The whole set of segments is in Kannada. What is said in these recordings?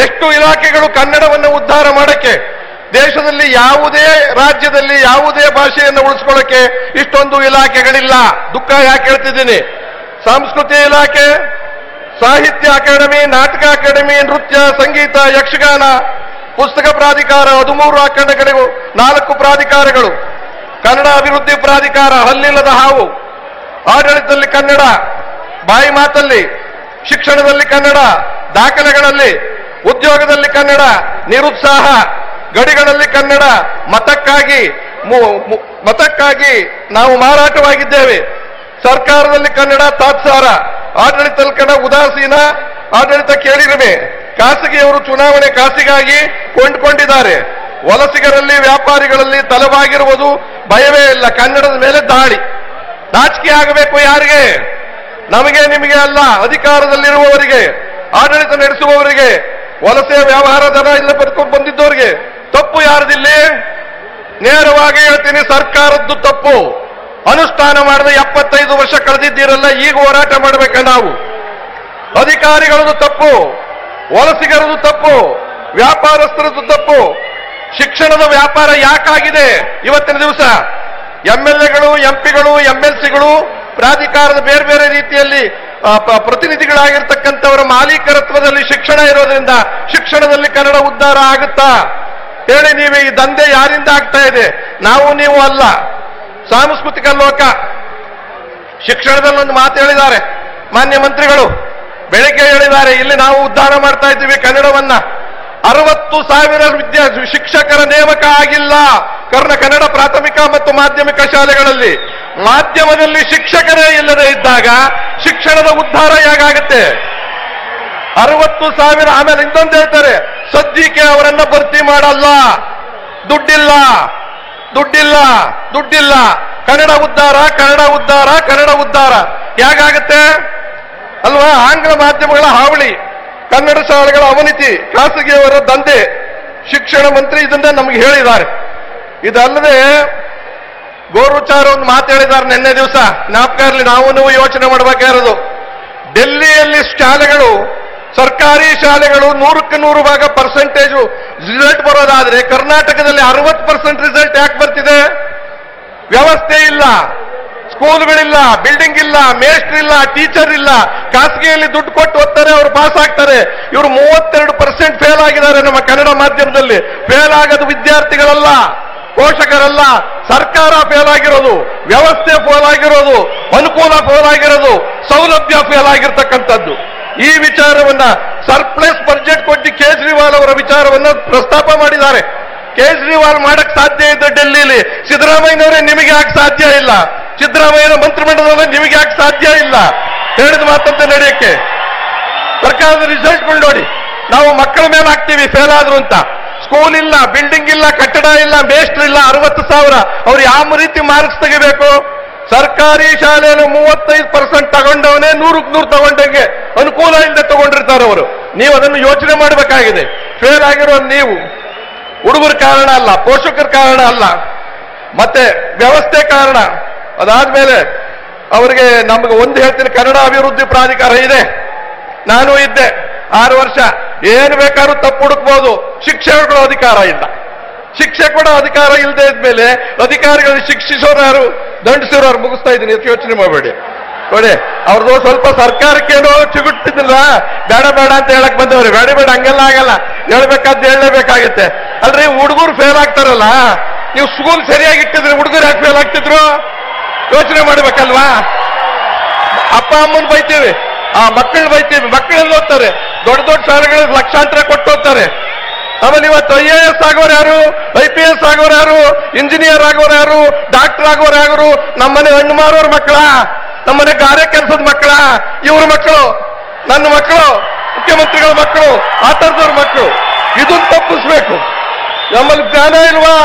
ಎಷ್ಟು ಇಲಾಖೆಗಳು ಕನ್ನಡವನ್ನು ಉದ್ಧಾರ ಮಾಡಕ್ಕೆ, ದೇಶದಲ್ಲಿ ಯಾವುದೇ ರಾಜ್ಯದಲ್ಲಿ ಯಾವುದೇ ಭಾಷೆಯನ್ನು ಉಳಿಸ್ಕೊಳ್ಳಕ್ಕೆ ಇಷ್ಟೊಂದು ಇಲಾಖೆಗಳಿಲ್ಲ. ದುಃಖ ಯಾಕೆ ಹೇಳ್ತಿದ್ದೀನಿ? ಸಂಸ್ಕೃತಿ ಇಲಾಖೆ, ಸಾಹಿತ್ಯ ಅಕಾಡೆಮಿ, ನಾಟಕ ಅಕಾಡೆಮಿ, ನೃತ್ಯ, ಸಂಗೀತ, ಯಕ್ಷಗಾನ, ಪುಸ್ತಕ ಪ್ರಾಧಿಕಾರ 13 ಅಕಾಡೆಮಿಗಳು, 4 ಪ್ರಾಧಿಕಾರಗಳು, ಕನ್ನಡ ಅಭಿವೃದ್ಧಿ ಪ್ರಾಧಿಕಾರ, ಹಲ್ಲಿಲ್ಲದ ಹಾವು, ಆಡಳಿತದಲ್ಲಿ ಕನ್ನಡ, ಬಾಯಿ ಮಾತಲ್ಲಿ, ಶಿಕ್ಷಣದಲ್ಲಿ ಕನ್ನಡ, ದಾಖಲೆಗಳಲ್ಲಿ, ಉದ್ಯೋಗದಲ್ಲಿ ಕನ್ನಡ, ನಿರುತ್ಸಾಹ, ಗಡಿಗಳಲ್ಲಿ ಕನ್ನಡ, ಮತಕ್ಕಾಗಿ ನಾವು ಮಾರಾಟವಾಗಿದ್ದೇವೆ. ಸರ್ಕಾರದಲ್ಲಿ ಕನ್ನಡ ತಾತ್ಸಾರ, ಆಡಳಿತದಲ್ಲಿ ಕನ್ನಡ ಉದಾಸೀನ, ಆಡಳಿತ ಕೇಳಿರಿಮೆ. ಖಾಸಗಿಯವರು ಚುನಾವಣೆ ಕಾಸಿಗಾಗಿ ಕೊಂಡುಕೊಂಡಿದ್ದಾರೆ. ವಲಸಿಗರಲ್ಲಿ, ವ್ಯಾಪಾರಿಗಳಲ್ಲಿ ತಲೆಬಾಗಿರುವುದು ಭಯವೇ ಇಲ್ಲ. ಕನ್ನಡದ ಮೇಲೆ ದಾಳಿ. ನಾಚಿಕೆ ಆಗಬೇಕು ಯಾರಿಗೆ? ನಮಗೆ ನಿಮಗೆ ಅಲ್ಲ, ಅಧಿಕಾರದಲ್ಲಿರುವವರಿಗೆ, ಆಡಳಿತ ನಡೆಸುವವರಿಗೆ, ವಲಸೆ ವ್ಯವಹಾರ ದರ ಇಲ್ಲ ಬದುಕೊಂಡು ಬಂದಿದ್ದವರಿಗೆ. ತಪ್ಪು ಯಾರದಿಲ್ಲಿ? ನೇರವಾಗಿ ಹೇಳ್ತೀನಿ, ಸರ್ಕಾರದ್ದು ತಪ್ಪು. ಅನುಷ್ಠಾನ ಮಾಡದೆ 75 ವರ್ಷ ಕಳೆದಿದ್ದೀರಲ್ಲ, ಈಗ ಹೋರಾಟ ಮಾಡಬೇಕ ನಾವು. ಅಧಿಕಾರಿಗಳದ್ದು ತಪ್ಪು, ವಲಸಿಗರದು ತಪ್ಪು, ವ್ಯಾಪಾರಸ್ಥರದ್ದು ತಪ್ಪು. ಶಿಕ್ಷಣದ ವ್ಯಾಪಾರ ಯಾಕಾಗಿದೆ ಇವತ್ತಿನ ದಿವಸ? ಎಂಎಲ್ಎಗಳು, ಎಂಪಿಗಳು, ಎಂಎಲ್ಸಿಗಳು, ಪ್ರಾಧಿಕಾರದ ಬೇರೆ ಬೇರೆ ರೀತಿಯಲ್ಲಿ ಪ್ರತಿನಿಧಿಗಳಾಗಿರ್ತಕ್ಕಂಥವರ ಮಾಲೀಕರತ್ವದಲ್ಲಿ ಶಿಕ್ಷಣ ಇರೋದ್ರಿಂದ ಶಿಕ್ಷಣದಲ್ಲಿ ಕನ್ನಡ ಉದ್ಧಾರ ಆಗುತ್ತಾ ಹೇಳಿ? ನೀವೇ ಈ ದಂಧೆ ಯಾರಿಂದ ಆಗ್ತಾ ಇದೆ? ನಾವು ನೀವು ಅಲ್ಲ. ಸಾಂಸ್ಕೃತಿಕ ಲೋಕ ಶಿಕ್ಷಣದಲ್ಲಿ ಒಂದು ಮಾತು ಹೇಳಿದ್ದಾರೆ ಮಾನ್ಯ ಮಂತ್ರಿಗಳು, ಬೆಳಗ್ಗೆ ಹೇಳಿದ್ದಾರೆ, ಇಲ್ಲಿ ನಾವು ಉದ್ಧಾರ ಮಾಡ್ತಾ ಇದ್ದೀವಿ ಕನ್ನಡವನ್ನ. 60,000 ಶಿಕ್ಷಕರ ನೇಮಕ ಆಗಿಲ್ಲ ಕನ್ನಡ ಪ್ರಾಥಮಿಕ ಮತ್ತು ಮಾಧ್ಯಮಿಕ ಶಾಲೆಗಳಲ್ಲಿ. ಮಾಧ್ಯಮದಲ್ಲಿ ಶಿಕ್ಷಕರೇ ಇಲ್ಲದೆ ಇದ್ದಾಗ ಶಿಕ್ಷಣದ ಉದ್ಧಾರ ಹೇಗಾಗುತ್ತೆ? 60,000. ಆಮೇಲೆ ಇನ್ನೊಂದು ಹೇಳ್ತಾರೆ, ಸದ್ಯಕ್ಕೆ ಅವರನ್ನ ಭರ್ತಿ ಮಾಡಲ್ಲ, ದುಡ್ಡಿಲ್ಲ. ಕನ್ನಡ ಉದ್ಧಾರ ಹೇಗಾಗುತ್ತೆ ಅಲ್ವಾ? ಆಂಗ್ಲ ಮಾಧ್ಯಮಗಳ ಹಾವಳಿ, ಕನ್ನಡ ಶಾಲೆಗಳ ಅವನತಿ, ಖಾಸಗಿಯವರ ದಂಧೆ. ಶಿಕ್ಷಣ ಮಂತ್ರಿ ಇದನ್ನ ನಮ್ಗೆ ಹೇಳಿದ್ದಾರೆ. ಇದಲ್ಲದೆ ಗೋರುಚಾರ ಒಂದು ಮಾತು ಹೇಳಿದ್ದಾರೆ ನಿನ್ನೆ ದಿವಸ, ಜ್ಞಾಪಕ ಇರಲಿ, ನಾವು ಯೋಚನೆ ಮಾಡಬೇಕಾಗಿರೋದು. ಡೆಲ್ಲಿಯಲ್ಲಿ ಶಾಲೆಗಳು, ಸರ್ಕಾರಿ ಶಾಲೆಗಳು 100ಕ್ಕೆ 100 ಪರ್ಸೆಂಟೇಜು ರಿಸಲ್ಟ್ ಬರೋದಾದ್ರೆ ಕರ್ನಾಟಕದಲ್ಲಿ 60% ರಿಸಲ್ಟ್ ಯಾಕೆ ಬರ್ತಿದೆ? ವ್ಯವಸ್ಥೆ ಇಲ್ಲ, ಸ್ಕೂಲ್ಗಳಿಲ್ಲ, ಬಿಲ್ಡಿಂಗ್ ಇಲ್ಲ, ಮೇಸ್ಟ್ರ್ ಇಲ್ಲ, ಟೀಚರ್ ಇಲ್ಲ. ಖಾಸಗಿಯಲ್ಲಿ ದುಡ್ಡು ಕೊಟ್ಟು ಓದ್ತಾರೆ, ಅವರು ಪಾಸ್ ಆಗ್ತಾರೆ. ಇವರು 32% ಫೇಲ್ ಆಗಿದ್ದಾರೆ ನಮ್ಮ ಕನ್ನಡ ಮಾಧ್ಯಮದಲ್ಲಿ. ಫೇಲ್ ಆಗೋದು ವಿದ್ಯಾರ್ಥಿಗಳಲ್ಲ, ಪೋಷಕರಲ್ಲ, ಸರ್ಕಾರ ಫೇಲ್ ಆಗಿರೋದು, ವ್ಯವಸ್ಥೆ ಫೇಲ್ ಆಗಿರೋದು, ಅನುಕೂಲ ಫೇಲ್ ಆಗಿರೋದು, ಸೌಲಭ್ಯ ಫೇಲ್ ಆಗಿರ್ತಕ್ಕಂಥದ್ದು. ಈ ವಿಚಾರವನ್ನ ಸರ್ಪ್ಲಸ್ ಬಜೆಟ್ ಕೊಟ್ಟು ಕೇಜ್ರಿವಾಲ್ ಅವರ ವಿಚಾರವನ್ನ ಪ್ರಸ್ತಾಪ ಮಾಡಿದ್ದಾರೆ. ಕೇಜ್ರಿವಾಲ್ ಮಾಡಕ್ ಸಾಧ್ಯ ಇದ್ದ ಡೆಲ್ಲಿಲಿ, ಸಿದ್ದರಾಮಯ್ಯನವರೇ ನಿಮಗೆ ಯಾಕೆ ಸಾಧ್ಯ ಇಲ್ಲ? ಸಿದ್ದರಾಮಯ್ಯನ ಮಂತ್ರಿಮಂಡಲದಲ್ಲಿ ನಿಮಗೆ ಯಾಕೆ ಸಾಧ್ಯ ಇಲ್ಲ? ಹೇಳಿದ ಮಾತಂತ ನಡೆಯಕ್ಕೆ ಸರ್ಕಾರದ ರಿಸಲ್ಟ್ಗಳು ನೋಡಿ. ನಾವು ಮಕ್ಕಳ ಮೇಲೆ ಹಾಕ್ತೀವಿ ಫೇಲ್ ಆದ್ರು ಅಂತ. ಸ್ಕೂಲ್ ಇಲ್ಲ, ಬಿಲ್ಡಿಂಗ್ ಇಲ್ಲ, ಕಟ್ಟಡ ಇಲ್ಲ, ಮೇಸ್ಟ್ರ್ ಇಲ್ಲ, 60,000. ಅವ್ರು ಯಾವ ರೀತಿ ಮಾರ್ಕ್ಸ್ ತೆಗಿಬೇಕು? ಸರ್ಕಾರಿ ಶಾಲೆಯಲ್ಲಿ 35% ತಗೊಂಡವನೇ 100ಕ್ಕೆ 100 ತಗೊಂಡಂಗೆ ಅನುಕೂಲ ಇಲ್ಲದೆ ತಗೊಂಡಿರ್ತಾರೆ ಅವರು. ನೀವು ಅದನ್ನು ಯೋಚನೆ ಮಾಡಬೇಕಾಗಿದೆ. ಫೇಲ್ ಆಗಿರೋ ನೀವು ಹುಡುಗರ ಕಾರಣ ಅಲ್ಲ, ಪೋಷಕರ ಕಾರಣ ಅಲ್ಲ, ಮತ್ತೆ ವ್ಯವಸ್ಥೆ ಕಾರಣ. ಅದಾದ್ಮೇಲೆ ಅವರಿಗೆ ನಮಗೆ ಒಂದು ಹೇಳ್ತೀನಿ, ಕನ್ನಡ ಅಭಿವೃದ್ಧಿ ಪ್ರಾಧಿಕಾರ ಇದೆ, ನಾನು ಇದ್ದೆ 6 ವರ್ಷ. ಏನು ಬೇಕಾದ್ರೂ ತಪ್ಪು ಹುಡುಕ್ಬೋದು. ಶಿಕ್ಷಕರು ಅಧಿಕಾರ ಇಲ್ಲ. ಶಿಕ್ಷೆ ಕೂಡ ಅಧಿಕಾರ ಇಲ್ಲದೆ ಇದ್ಮೇಲೆ ಅಧಿಕಾರಿಗಳು ಶಿಕ್ಷಿಸೋರು ಯಾರು, ದಂಡಿಸೋರು ಯಾರು? ಮುಗಿಸ್ತಾ ಇದ್ದೀನಿ, ಯೋಚನೆ ಮಾಡಬೇಡಿ. ನೋಡಿ, ಅವ್ರದ್ದು ಸ್ವಲ್ಪ ಸರ್ಕಾರಕ್ಕೇನೋ ಚಿಗುಟ್ಟಿದ್ದಿಲ್ಲ, ಬೇಡ ಅಂತ ಹೇಳಕ್ ಬಂದವ್ರಿ. ಬೇಡ ಹಂಗೆಲ್ಲ ಆಗಲ್ಲ, ಹೇಳ್ಬೇಕಾದ್ ಹೇಳಲೇಬೇಕಾಗತ್ತೆ. ಅಲ್ರಿ, ಹುಡುಗರು ಫೇಲ್ ಆಗ್ತಾರಲ್ಲ, ನೀವು ಸ್ಕೂಲ್ ಸರಿಯಾಗಿ ಇಟ್ಟಿದ್ರೆ ಹುಡುಗರು ಯಾಕೆ ಫೇಲ್ ಆಗ್ತಿದ್ರು? ಯೋಚನೆ ಮಾಡ್ಬೇಕಲ್ವಾ? ಅಪ್ಪ ಅಮ್ಮನ್ ಬೈತೀವಿ, ಮಕ್ಕಳು ಬೈತೀವಿ, ಮಕ್ಕಳಲ್ಲಿ ಓದ್ತಾರೆ, ದೊಡ್ಡ ಶಾಲೆಗಳಿಗೆ ಲಕ್ಷಾಂತರ ಕೊಟ್ಟು ಹೋಗ್ತಾರೆ. ಆಮೇಲೆ ಇವತ್ತು IAS ಆಗೋರು ಯಾರು, IPS ಆಗೋರು ಯಾರು, ಇಂಜಿನಿಯರ್ ಆಗೋರು ಯಾರು, ಡಾಕ್ಟರ್ ಆಗೋರು ಯಾರು? ನಮ್ಮನೆ ಹಣ್ಣು ಮಾರೋರ್ ಮಕ್ಕಳ, ನಮ್ಮನೆ ಗಾರೆ ಕೆಲಸದ ಮಕ್ಕಳ, ಇವ್ರ ಮಕ್ಕಳು, ನನ್ನ ಮಕ್ಕಳು, ಮುಖ್ಯಮಂತ್ರಿಗಳ ಮಕ್ಕಳು, ಆ ಥರದವ್ರ ಮಕ್ಕಳು. ಇದನ್ನು ತಪ್ಪಿಸ್ಬೇಕು. ನಮ್ಮಲ್ಲಿ ಜ್ಞಾನ ಇಲ್ವಾ,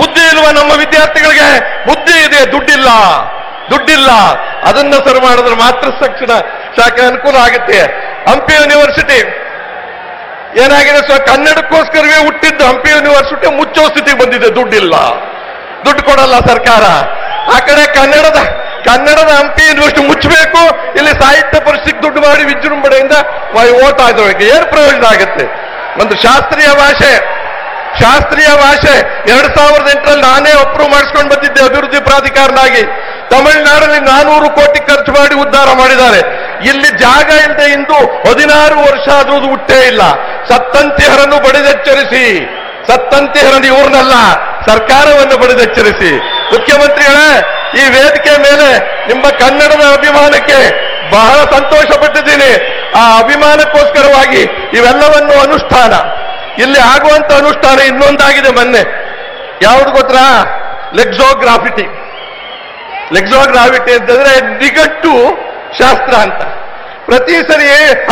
ಬುದ್ಧಿ ಇಲ್ವಾ? ನಮ್ಮ ವಿದ್ಯಾರ್ಥಿಗಳಿಗೆ ಬುದ್ಧಿ ಇದೆ, ದುಡ್ಡಿಲ್ಲ. ಅದನ್ನ ಸರಿ ಮಾಡಿದ್ರೆ ಮಾತ್ರ ಶಿಕ್ಷಣ ಶಾಖೆ ಅನುಕೂಲ ಆಗುತ್ತೆ. ಹಂಪಿ ಯೂನಿವರ್ಸಿಟಿ ಏನಾಗಿದೆ? ಕನ್ನಡಕ್ಕೋಸ್ಕರವೇ ಹುಟ್ಟಿದ್ದು ಹಂಪಿ ಯೂನಿವರ್ಸಿಟಿ ಮುಚ್ಚೋ ಸ್ಥಿತಿಗೆ ಬಂದಿದೆ. ದುಡ್ಡಿಲ್ಲ, ದುಡ್ಡು ಕೊಡಲ್ಲ ಸರ್ಕಾರ. ಆ ಕಡೆ ಕನ್ನಡದ ಹಂಪಿ ಯೂನಿವರ್ಸಿಟಿ ಮುಚ್ಚಬೇಕು, ಇಲ್ಲಿ ಸಾಹಿತ್ಯ ಪರಿಷತ್ ದುಡ್ಡು ಮಾಡಿ ವಿಜೃಂಭಣೆಯಿಂದ ಓಟ್ ಹಾಕೋಕೆ ಏನು ಪ್ರಯೋಜನ ಆಗುತ್ತೆ? ಒಂದು ಶಾಸ್ತ್ರೀಯ ಭಾಷೆ 2008ರಲ್ಲಿ ನಾನೇ ಅಪ್ರೂವ್ ಮಾಡಿಸ್ಕೊಂಡು ಬಂದಿದ್ದೆ ಅಭಿವೃದ್ಧಿ ಪ್ರಾಧಿಕಾರನಾಗಿ. ತಮಿಳುನಾಡಲ್ಲಿ 400 ಕೋಟಿ ಖರ್ಚು ಮಾಡಿ ಉದ್ಧಾರ ಮಾಡಿದ್ದಾರೆ. ಇಲ್ಲಿ ಜಾಗ ಇಲ್ಲದೆ ಇಂದು 16 ವರ್ಷ ಆದ್ರೂ ಹುಟ್ಟೇ ಇಲ್ಲ. ಸತ್ತಂತಿಹರನ್ನು ಬಡಿದೆಚ್ಚರಿಸಿ, ಸತ್ತಂತಿಹರನ್ನು ಇವ್ರನ್ನಲ್ಲ ಸರ್ಕಾರವನ್ನು ಬಡಿದೆಚ್ಚರಿಸಿ. ಮುಖ್ಯಮಂತ್ರಿಗಳೇ, ಈ ವೇದಿಕೆ ಮೇಲೆ ನಿಮ್ಮ ಕನ್ನಡದ ಅಭಿಮಾನಕ್ಕೆ ಬಹಳ ಸಂತೋಷ ಪಟ್ಟಿದ್ದೀನಿ. ಆ ಅಭಿಮಾನಕ್ಕೋಸ್ಕರವಾಗಿ ಇವೆಲ್ಲವನ್ನು ಅನುಷ್ಠಾನ, ಇಲ್ಲಿ ಆಗುವಂತ ಅನುಷ್ಠಾನ ಇನ್ನೊಂದಾಗಿದೆ. ಮೊನ್ನೆ ಯಾವ್ದು ಗೊತ್ತಾ? ಲೆಕ್ಸೋಗ್ರಾಫಿಟಿ ಅಂತಂದ್ರೆ ನಿಘಂಟು ಶಾಸ್ತ್ರ ಅಂತ. ಪ್ರತಿ ಸರಿ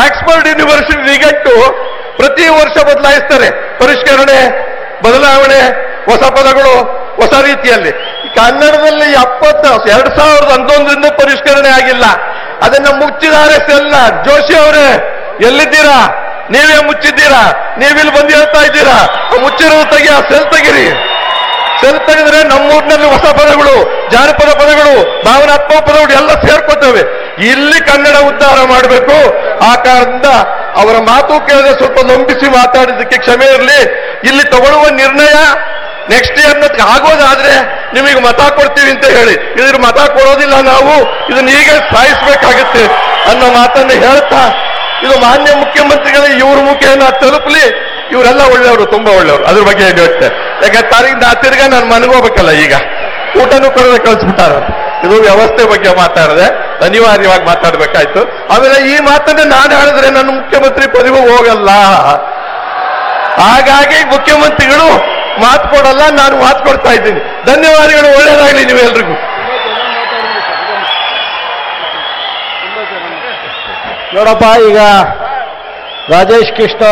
ಆಕ್ಸ್ಫರ್ಡ್ ಯೂನಿವರ್ಸಿಟಿ ನಿಘಂಟು ಪ್ರತಿ ವರ್ಷ ಬದಲಾಯಿಸ್ತಾರೆ. ಪರಿಷ್ಕರಣೆ, ಬದಲಾವಣೆ, ಹೊಸ ಪದಗಳು, ಹೊಸ ರೀತಿಯಲ್ಲಿ. ಕನ್ನಡದಲ್ಲಿ 2011ರಿಂದ ಪರಿಷ್ಕರಣೆ ಆಗಿಲ್ಲ. ಅದನ್ನ ಮುಚ್ಚಿದ್ದಾರೆ ಸೆಲ್ನ. ಜೋಶಿ ಅವರೇ ಎಲ್ಲಿದ್ದೀರಾ? ನೀವೇ ಮುಚ್ಚಿದ್ದೀರಾ. ನೀವಿಲ್ಲಿ ಬಂದು ಹೇಳ್ತಾ ಇದ್ದೀರಾ ಮುಚ್ಚಿರೋದು ತೆಗಿ, ಆ ಸೆಲ್ ತೆಗಿರಿ. ಸೆಲ್ ತೆಗೆದ್ರೆ ನಮ್ಮೂರಿನಲ್ಲಿ ಹೊಸ ಪದಗಳು, ಜಾನಪದ ಪದಗಳು, ಭಾವನಾತ್ಮಕ ಪದಗಳು ಎಲ್ಲ ಸೇರ್ಕೊತವೆ. ಇಲ್ಲಿ ಕನ್ನಡ ಉದ್ಧಾರ ಮಾಡಬೇಕು. ಆ ಕಾರಣದಿಂದ ಅವರ ಮಾತು ಕೇಳಿದ್ರೆ ಸ್ವಲ್ಪ ನಂಬಿಸಿ ಮಾತಾಡಿದ್ದಕ್ಕೆ ಕ್ಷಮೆ ಇರಲಿ. ಇಲ್ಲಿ ತಗೊಳ್ಳುವ ನಿರ್ಣಯ ನೆಕ್ಸ್ಟ್ ಇಯರ್ ಆಗೋದಾದ್ರೆ ನಿಮಗೆ ಮತ ಕೊಡ್ತೀವಿ ಅಂತ ಹೇಳಿ, ಇದ್ರ ಮತ ಕೊಡೋದಿಲ್ಲ ನಾವು, ಇದನ್ನ ಹೀಗೆ ಸಾಯಿಸಬೇಕಾಗುತ್ತೆ ಅನ್ನೋ ಮಾತನ್ನು ಹೇಳ್ತಾ, ಇದು ಮಾನ್ಯ ಮುಖ್ಯಮಂತ್ರಿಗಳ ಇವ್ರ ಮುಖೇನ ತಲುಪಲಿ. ಇವರೆಲ್ಲ ಒಳ್ಳೆಯವರು, ತುಂಬಾ ಒಳ್ಳೆಯವರು. ಅದ್ರ ಬಗ್ಗೆ ಏನು ಹೇಳ್ತೆ? ಯಾಕಂದ್ರೆ ತಿರ್ಗಾ ನಾನು ಮನಗೋಗ್ಬೇಕಲ್ಲ, ಈಗ ಊಟನೂ ಕೊಡದೆ ಕಳಿಸ್ಬಿಟ್ಟಾರ. ಇದು ವ್ಯವಸ್ಥೆ ಬಗ್ಗೆ ಮಾತಾಡಿದೆ, ಅನಿವಾರ್ಯವಾಗಿ ಮಾತಾಡ್ಬೇಕಾಯ್ತು. ಆಮೇಲೆ ಈ ಮಾತನ್ನೇ ನಾನು ಹೇಳಿದ್ರೆ ನನ್ನ ಮುಖ್ಯಮಂತ್ರಿ ಪದವಿಗೂ ಹೋಗಲ್ಲ. ಹಾಗಾಗಿ ಮುಖ್ಯಮಂತ್ರಿಗಳು ಮಾತು ಕೊಡಲ್ಲ, ನಾನು ಮಾತು ಕೊಡ್ತಾ ಇದ್ದೀನಿ. ಧನ್ಯವಾದಗಳು. ಒಳ್ಳೆಯದಾಗಲಿ ನೀವೆಲ್ರಿಗೂ. ನೋಡಪ್ಪ, ಈಗ ರಾಜೇಶ್ ಕೃಷ್ಣ